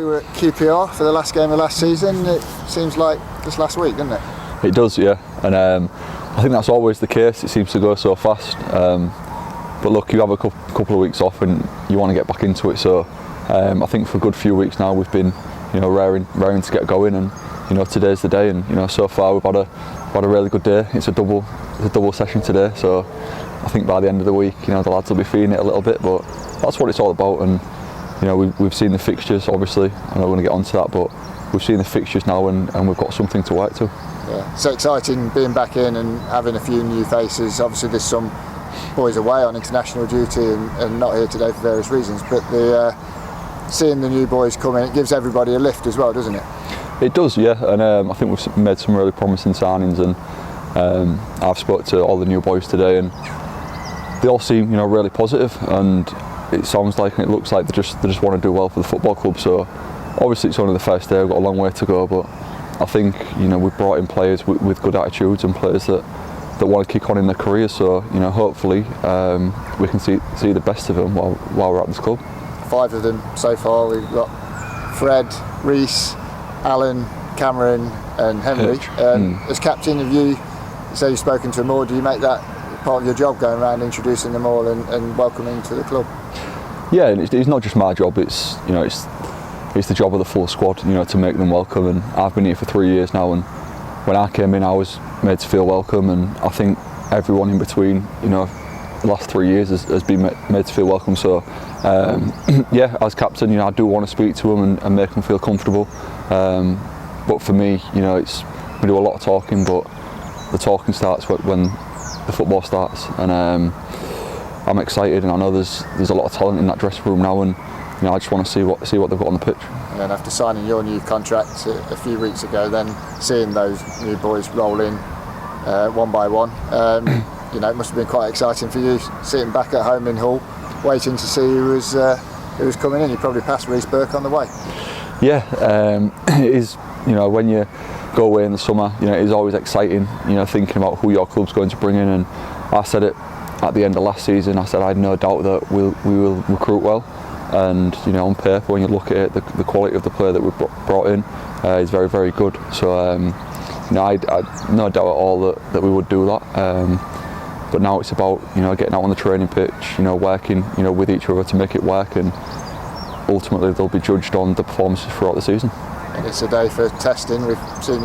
you were at QPR for the last game of last season. It seems like just last week, doesn't it? It does, yeah. And I think that's always the case. It seems to go so fast. But look, you have a couple of weeks off and you want to get back into it. So I think for a good few weeks now we've been, raring to get going. And today's the day. And so far we've had a really good day. It's a double session today. So I think by the end of the week, the lads will be feeling it a little bit. But that's what it's all about. And we've seen the fixtures. Obviously, I know we're going to get onto that, but we've seen the fixtures now, and we've got something to work to. Yeah, it's exciting being back in and having a few new faces. Obviously, there's some boys away on international duty and not here today for various reasons. But seeing the new boys come in, it gives everybody a lift as well, doesn't it? It does, yeah. And I think we've made some really promising signings, and I've spoke to all the new boys today, and they all seem, really positive, and it sounds like and it looks like they just want to do well for the football club. So obviously it's only the first day, we've got a long way to go, but I think we've brought in players with good attitudes and players that want to kick on in their careers. So hopefully we can see the best of them while we're at this club. 5 of them so far. We've got Fred, Reece, Alan, Cameron and Henry. As captain, have you say you've spoken to them all? Do you make that part of your job, going around introducing them all and welcoming to the club? Yeah, and it's not just my job. It's the job of the full squad. To make them welcome. And I've been here for 3 years now. And when I came in, I was made to feel welcome. And I think everyone in between, the last 3 years has been made to feel welcome. So yeah, as captain, I do want to speak to them and make them feel comfortable. But for me, we do a lot of talking, but the talking starts when the football starts. And I'm excited, and I know there's a lot of talent in that dressing room now, and I just want to see what they've got on the pitch. And then after signing your new contract a few weeks ago, then seeing those new boys roll in one by one, it must have been quite exciting for you, sitting back at home in Hull, waiting to see who was coming in. You probably passed Reece Burke on the way. Yeah, it is. When you go away in the summer, it is always exciting. Thinking about who your club's going to bring in, and I said it at the end of last season. I said I had no doubt that we will recruit well, and on paper, when you look at it, the quality of the player that we've brought in is very, very good. So I had no doubt at all that we would do that. But now it's about getting out on the training pitch, working with each other to make it work, and ultimately they'll be judged on the performances throughout the season. And it's a day for testing. We've seen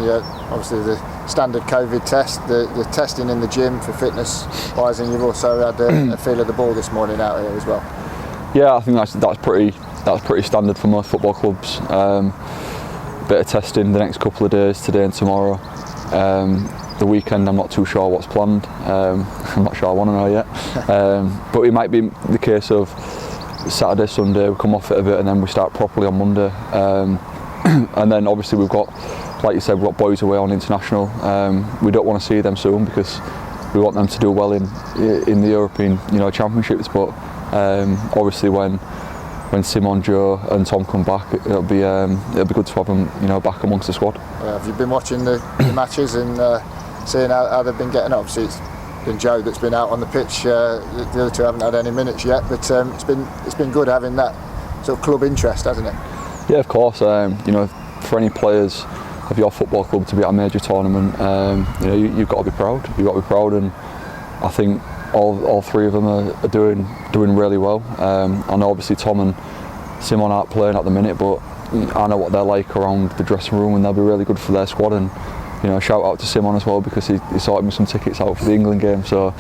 obviously the standard COVID test, the testing in the gym for fitness wise, and you've also had a feel of the ball this morning out here as well. Yeah, I think that's pretty standard for most football clubs. Bit of testing the next couple of days, today and tomorrow. The weekend, I'm not too sure what's planned. I'm not sure I want to know yet. But it might be the case of Saturday, Sunday, we come off it a bit, and then we start properly on Monday. And then obviously we've got, like you said, we've got boys away on international. We don't want to see them soon because we want them to do well in the European championships. But obviously when Simon, Joe and Tom come back, it'll be good to have them back amongst the squad. Have you been watching the matches and seeing how they've been getting on? Obviously it's been Joe that's been out on the pitch. The other two haven't had any minutes yet, but it's been good having that sort of club interest, hasn't it? Yeah, of course. For any players of your football club to be at a major tournament, you've got to be proud. You've got to be proud, and I think all 3 of them are doing really well. I know obviously Tom and Simon aren't playing at the minute, but I know what they're like around the dressing room, and they'll be really good for their squad. And shout out to Simon as well, because he sorted me some tickets out for the England game. So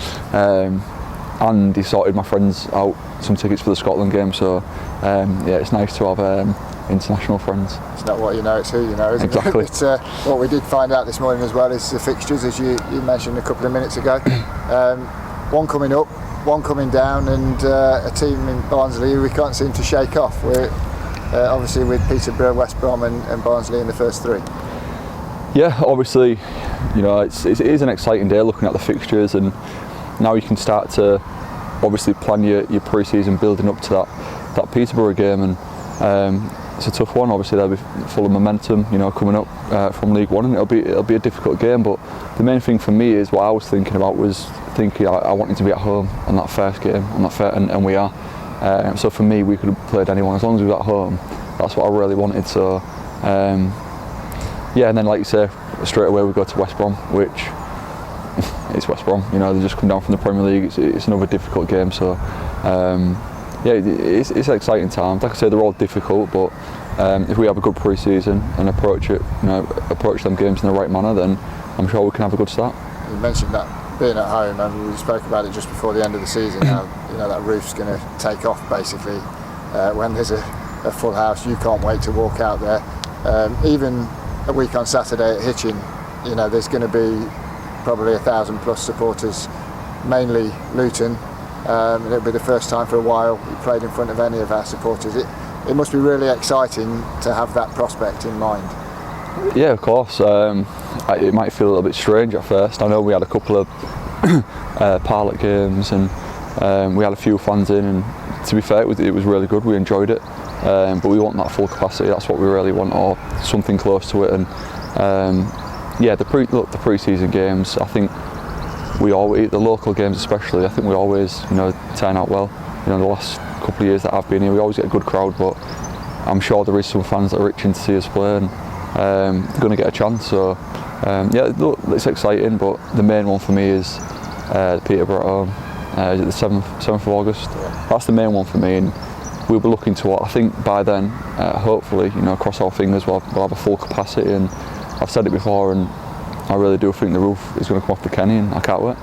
and he sorted my friends out some tickets for the Scotland game. So yeah, it's nice to have international friends. It's not what you know, it's who you know, isn't exactly. it? But what we did find out this morning as well is the fixtures, as you mentioned a couple of minutes ago. One coming up, one coming down, and a team in Barnsley who we can't seem to shake off. We're obviously with Peterborough, West Brom and Barnsley in the first 3. Yeah, obviously, it is an exciting day looking at the fixtures, and now you can start to obviously plan your pre-season building up to that Peterborough game, and it's a tough one. Obviously they'll be full of momentum, coming up from League One, and it'll be a difficult game. But the main thing for me is what I was thinking about was I wanted to be at home on that first game, and we are. So for me, we could have played anyone as long as we were at home. that's what I really wanted. So yeah, and then like you say, straight away we go to West Brom, which it's West Brom. You know, they just come down from the Premier League. It's another difficult game. So yeah, it's exciting times. Like I say, they're all difficult, but if we have a good pre-season and approach them games in the right manner, then I'm sure we can have a good start. You mentioned that being at home, and we spoke about it just before the end of the season. How that roof's going to take off basically when there's a full house. You can't wait to walk out there. Even a week on Saturday at Hitchin, there's going to be probably 1,000+ supporters, mainly Luton. It'll be the first time for a while we played in front of any of our supporters. It must be really exciting to have that prospect in mind. Yeah, of course. It might feel a little bit strange at first. I know we had a couple of pilot games and we had a few fans in, and to be fair, it was really good. We enjoyed it, but we want that full capacity. That's what we really want, or something close to it. And yeah, the pre-season games, I think the local games especially, I think we always turn out well. The last couple of years that I've been here, we always get a good crowd, but I'm sure there is some fans that are itching to see us play, and they're going to get a chance. So yeah, look, it's exciting, but the main one for me is Peterborough at home. Is it the 7th of August? Yeah. That's the main one for me, and we'll be looking to what I think by then, hopefully, cross our fingers, we'll have a full capacity. And I've said it before, and I really do think the roof is going to come off the Kenny, and I can't wait.